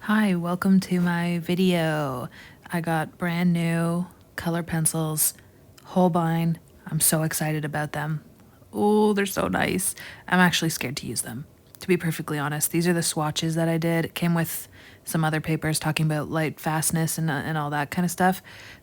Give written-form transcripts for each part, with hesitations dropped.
Hi, welcome to my video. I got brand new color pencils, Holbein. I'm so excited about them. Oh, they're so nice. I'm actually scared to use them, to be perfectly honest. These are the swatches that I did. It came with some other papers talking about light fastness and all that kind of stuff.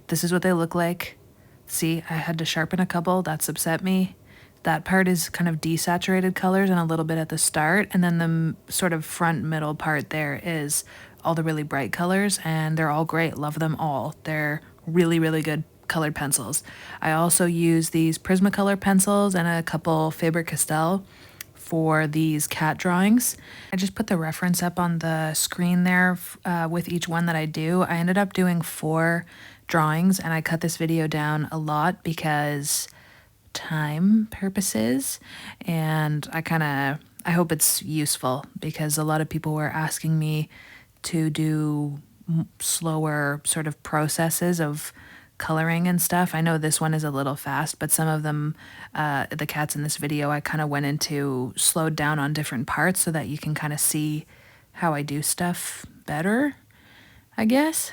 This is what they look like. See, I had to sharpen a couple. That's upset me. That part is kind of desaturated colors and a little bit at the start, and then the sort of front middle part there is all the really bright colors, and they're all great. Love them all. They're really, really good colored pencils. I also use these Prismacolor pencils and a couple Faber-Castell for these cat drawings. I just put the reference up on the screen there with each one that I do. I ended up doing 4 drawings, and I cut this video down a lot because time purposes, and I hope it's useful because a lot of people were asking me to do slower sort of processes of coloring and stuff. I know this one is a little fast, but some of them, the cats in this video, I kind of went into slowed down on different parts so that you can kind of see how I do stuff better, I guess.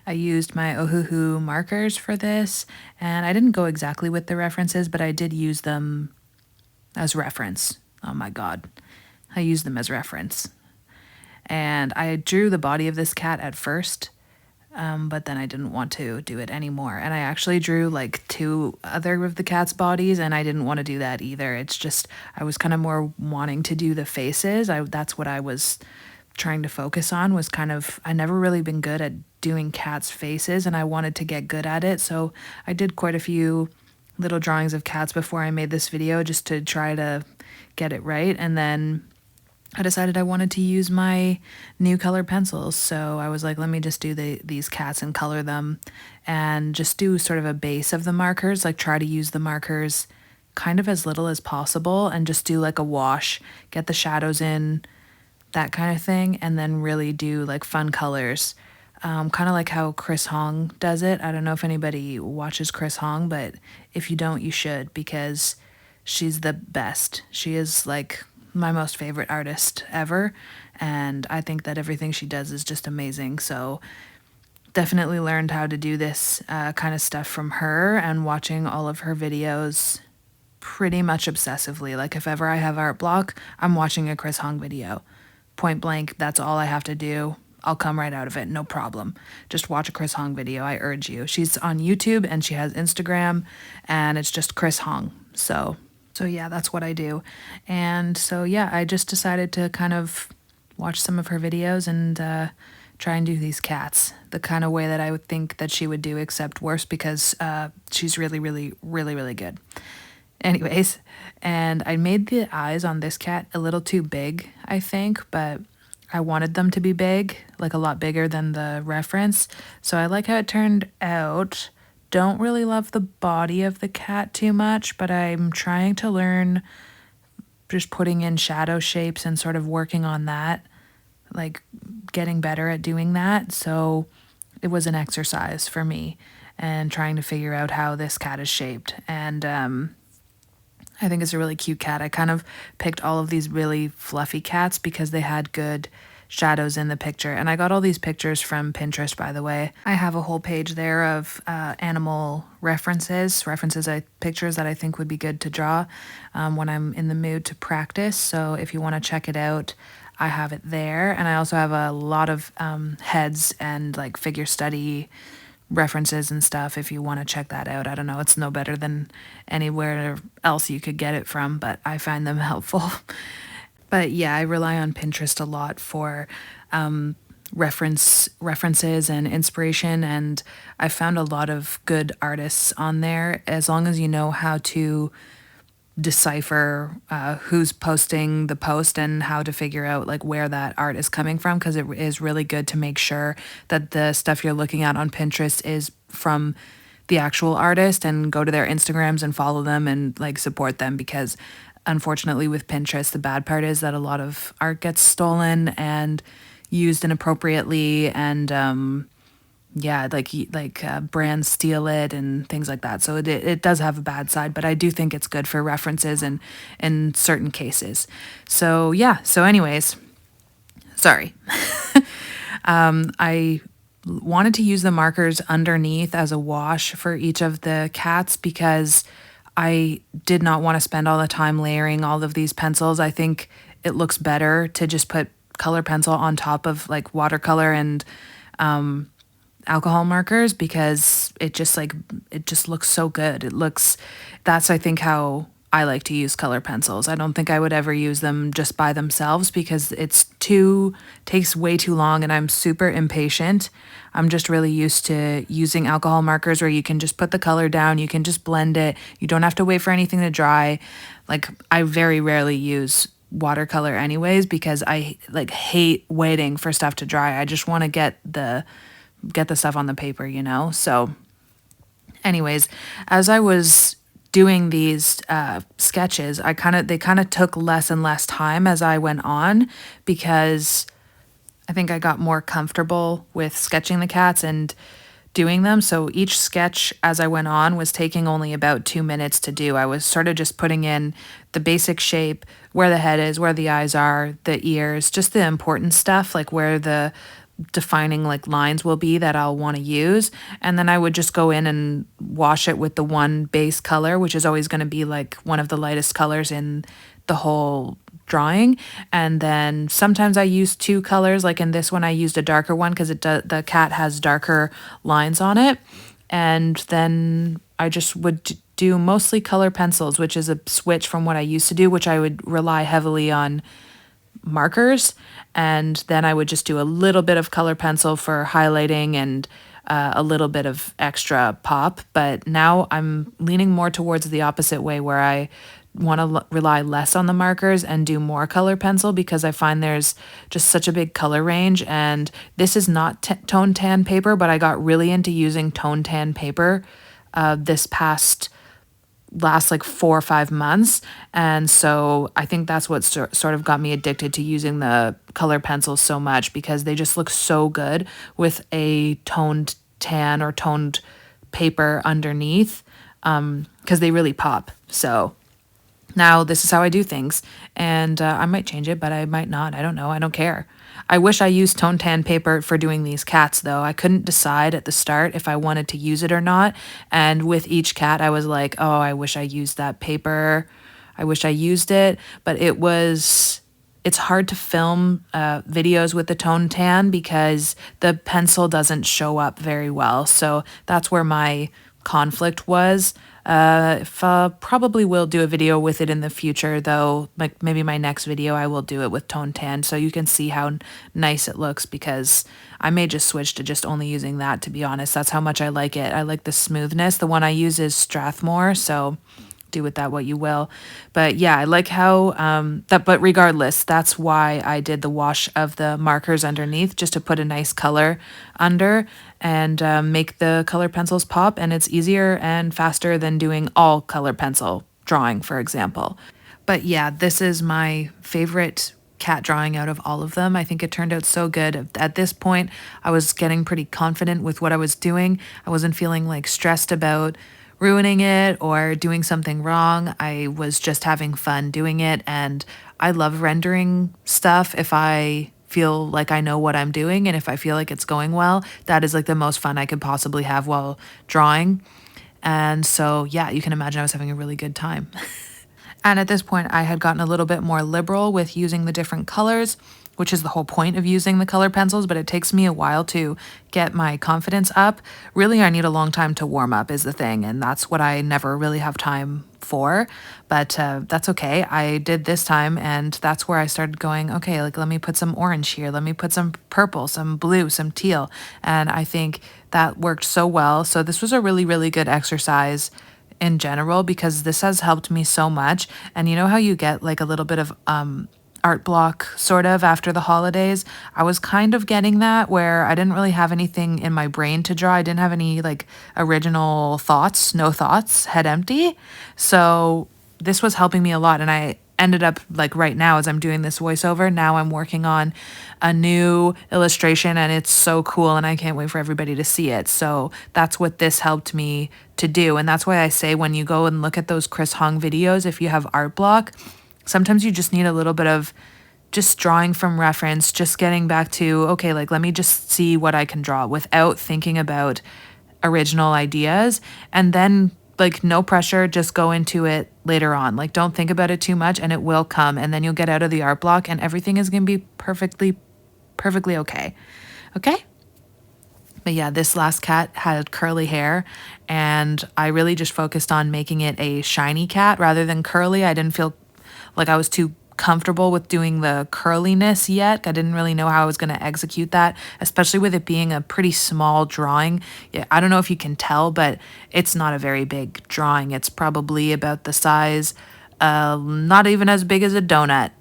I used my Ohuhu markers for this, and I didn't go exactly with the references, but I did use them as reference. Oh my god. I used them as reference. And I drew the body of this cat at first, but then I didn't want to do it anymore. And I actually drew like 2 other of the cat's bodies, and I didn't want to do that either. It's just, I was kind of more wanting to do the faces. That's what I was trying to focus on, was kind of, I never really been good at doing cats' faces, and I wanted to get good at it. So I did quite a few little drawings of cats before I made this video just to try to get it right. And then I decided I wanted to use my new colored pencils. So I was like, let me just do these cats and color them and just do sort of a base of the markers, like try to use the markers kind of as little as possible and just do like a wash, get the shadows in, that kind of thing, and then really do like fun colors. Kind of like how Chris Hong does it. I don't know if anybody watches Chris Hong, but if you don't, you should, because she's the best. She is like my most favorite artist ever, and I think that everything she does is just amazing. So definitely learned how to do this kind of stuff from her and watching all of her videos pretty much obsessively. Like if ever I have art block, I'm watching a Chris Hong video. Point blank, that's all I have to do. I'll come right out of it, no problem. Just watch a Chris Hong video, I urge you. She's on YouTube and she has Instagram, and it's just Chris Hong. So yeah, that's what I do. And so yeah, I just decided to kind of watch some of her videos and try and do these cats the kind of way that I would think that she would do, except worse, because she's really, really, really, really good. Anyways, and I made the eyes on this cat a little too big, I think, but I wanted them to be big, like a lot bigger than the reference. So I like how it turned out. Don't really love the body of the cat too much, but I'm trying to learn just putting in shadow shapes and sort of working on that, like getting better at doing that. So it was an exercise for me and trying to figure out how this cat is shaped. And I think it's a really cute cat. I kind of picked all of these really fluffy cats because they had good shadows in the picture. And I got all these pictures from Pinterest, by the way. I have a whole page there of animal references, pictures that I think would be good to draw when I'm in the mood to practice. So if you want to check it out, I have it there. And I also have a lot of heads and like figure study references and stuff if you want to check that out. I don't know, it's no better than anywhere else you could get it from, but I find them helpful. But yeah, I rely on Pinterest a lot for references and inspiration, and I found a lot of good artists on there, as long as you know how to decipher who's posting the post and how to figure out like where that art is coming from, because it is really good to make sure that the stuff you're looking at on Pinterest is from the actual artist, and go to their Instagrams and follow them and like support them, because unfortunately with Pinterest, the bad part is that a lot of art gets stolen and used inappropriately, and yeah, like brands steal it and things like that. So it does have a bad side, but I do think it's good for references and in certain cases. So yeah, so anyways, sorry. I wanted to use the markers underneath as a wash for each of the cats because I did not want to spend all the time layering all of these pencils. I think it looks better to just put color pencil on top of like watercolor and alcohol markers because it just looks so good. That's I think how I like to use color pencils. I don't think I would ever use them just by themselves because takes way too long and I'm super impatient. I'm just really used to using alcohol markers where you can just put the color down, you can just blend it. You don't have to wait for anything to dry. Like I very rarely use watercolor anyways because I like hate waiting for stuff to dry. I just want to get the stuff on the paper, you know? So anyways, as I was doing these sketches, they kind of took less and less time as I went on because I think I got more comfortable with sketching the cats and doing them. So each sketch as I went on was taking only about 2 minutes to do. I was sort of just putting in the basic shape, where the head is, where the eyes are, the ears, just the important stuff, like where the defining like lines will be that I'll want to use. And then I would just go in and wash it with the one base color, which is always going to be like one of the lightest colors in the whole drawing. And then sometimes I use two colors, like in this one I used a darker one because the cat has darker lines on it. And then I just would do mostly color pencils, which is a switch from what I used to do, which I would rely heavily on markers, and then I would just do a little bit of color pencil for highlighting and a little bit of extra pop. But now I'm leaning more towards the opposite way where I want to rely less on the markers and do more color pencil because I find there's just such a big color range. And this is not tone tan paper, but I got really into using tone tan paper this past last like 4 or 5 months. And so I think that's what sort of got me addicted to using the color pencils so much because they just look so good with a toned tan or toned paper underneath because they really pop. So now this is how I do things. And I might change it, but I might not. I don't know. I don't care. I wish I used tone tan paper for doing these cats, though. I couldn't decide at the start if I wanted to use it or not. And with each cat, I was like, oh, I wish I used that paper. I wish I used it. But it's hard to film videos with the tone tan because the pencil doesn't show up very well. So that's where my conflict was. If probably will do a video with it in the future, though. Like maybe my next video, I will do it with tone tan, so you can see how nice it looks. Because I may just switch to just only using that. To be honest, that's how much I like it. I like the smoothness. The one I use is Strathmore, so do with that what you will. But yeah, I like how that. But regardless, that's why I did the wash of the markers underneath, just to put a nice color under and make the color pencils pop. And it's easier and faster than doing all color pencil drawing, for example. But yeah, this is my favorite cat drawing out of all of them. I think it turned out so good. At this point, I was getting pretty confident with what I was doing. I wasn't feeling like stressed about ruining it or doing something wrong. I was just having fun doing it. And I love rendering stuff if I feel like I know what I'm doing and if I feel like it's going well. That is like the most fun I could possibly have while drawing. And so, yeah, you can imagine I was having a really good time. And at this point, I had gotten a little bit more liberal with using the different colors, which is the whole point of using the color pencils, but it takes me a while to get my confidence up. Really, I need a long time to warm up is the thing, and that's what I never really have time for, but that's okay. I did this time, and that's where I started going, okay, like let me put some orange here, let me put some purple, some blue, some teal, and I think that worked so well. So this was a really, really good exercise in general because this has helped me so much. And you know how you get like a little bit of art block sort of after the holidays? I was kind of getting that where I didn't really have anything in my brain to draw. I didn't have any like original thoughts, no thoughts, head empty. So this was helping me a lot. And I ended up like right now as I'm doing this voiceover, now I'm working on a new illustration and it's so cool and I can't wait for everybody to see it. So that's what this helped me to do. And that's why I say when you go and look at those Chris Hong videos, if you have art block, sometimes you just need a little bit of just drawing from reference, just getting back to, okay, like let me just see what I can draw without thinking about original ideas. And then, like, no pressure, just go into it later on. Like, don't think about it too much and it will come. And then you'll get out of the art block and everything is going to be perfectly okay. Okay? But yeah, this last cat had curly hair, and I really just focused on making it a shiny cat rather than curly. I didn't feel like I was too comfortable with doing the curliness yet. I didn't really know how I was going to execute that, especially with it being a pretty small drawing. Yeah, I don't know if you can tell, but it's not a very big drawing. It's probably about the size, not even as big as a donut.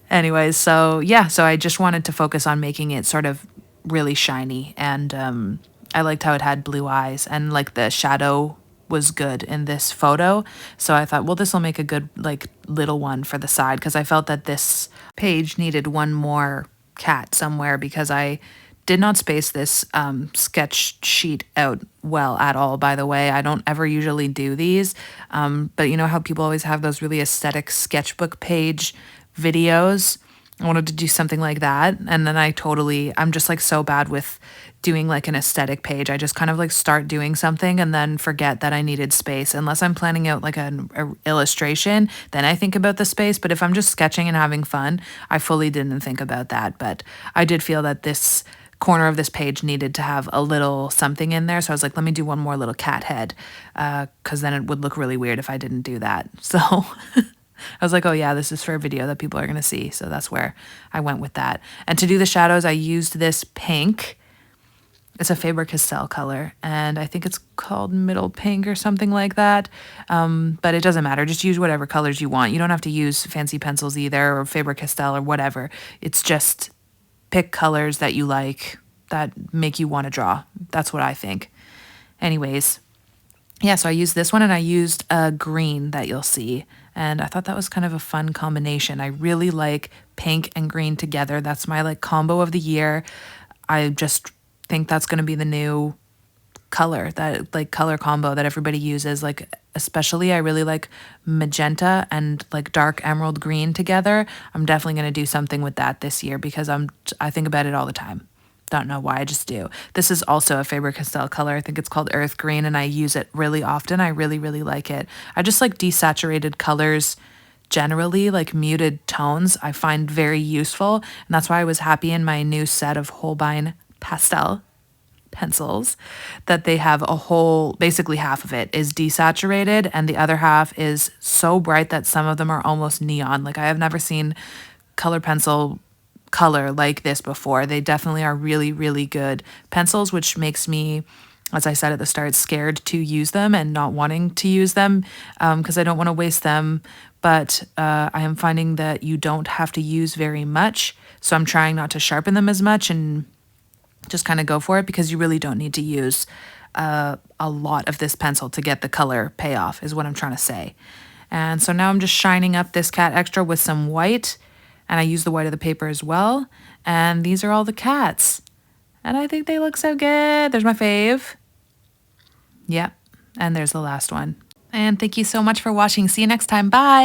Anyways, so yeah, so I just wanted to focus on making it sort of really shiny, and I liked how it had blue eyes, and like the shadow was good in this photo. So I thought, well, this will make a good like little one for the side, because I felt that this page needed one more cat somewhere, because I did not space this sketch sheet out well at all, by the way. I don't ever usually do these, but you know how people always have those really aesthetic sketchbook page videos? I wanted to do something like that. And then I'm just like so bad with doing like an aesthetic page. I just kind of like start doing something and then forget that I needed space. Unless I'm planning out like an illustration, then I think about the space. But if I'm just sketching and having fun, I fully didn't think about that. But I did feel that this corner of this page needed to have a little something in there. So I was like, let me do one more little cat head, because then it would look really weird if I didn't do that. So I was like, oh yeah, this is for a video that people are going to see. So that's where I went with that. And to do the shadows, I used this pink. It's a Faber-Castell color, and I think it's called Middle Pink or something like that. But it doesn't matter. Just use whatever colors you want. You don't have to use fancy pencils either, or Faber-Castell or whatever. It's just pick colors that you like, that make you want to draw. That's what I think. Anyways, yeah, so I used this one, and I used a green that you'll see. And I thought that was kind of a fun combination. I really like pink and green together. That's my like combo of the year. I just think that's going to be the new color, that like color combo that everybody uses. Like, especially I really like magenta and like dark emerald green together. I'm definitely going to do something with that this year, because I think about it all the time. Don't know why, I just do. This is also a Faber-Castell color. I think it's called Earth Green, and I use it really often. I really like it. I just like desaturated colors generally, like muted tones, I find very useful. And that's why I was happy in my new set of Holbein pastel pencils that they have a whole, basically half of it is desaturated, and the other half is so bright that some of them are almost neon. Like, I have never seen color pencil color like this before. They definitely are really good pencils, which makes me, as I said at the start, scared to use them and not wanting to use them, because I don't want to waste them. But I am finding that you don't have to use very much, so I'm trying not to sharpen them as much and just kind of go for it, because you really don't need to use a lot of this pencil to get the color payoff, is what I'm trying to say. And so now I'm just shining up this cat extra with some white, and I use the white of the paper as well. And these are all the cats. And I think they look so good. There's my fave. Yep. And there's the last one. And thank you so much for watching. See you next time. Bye.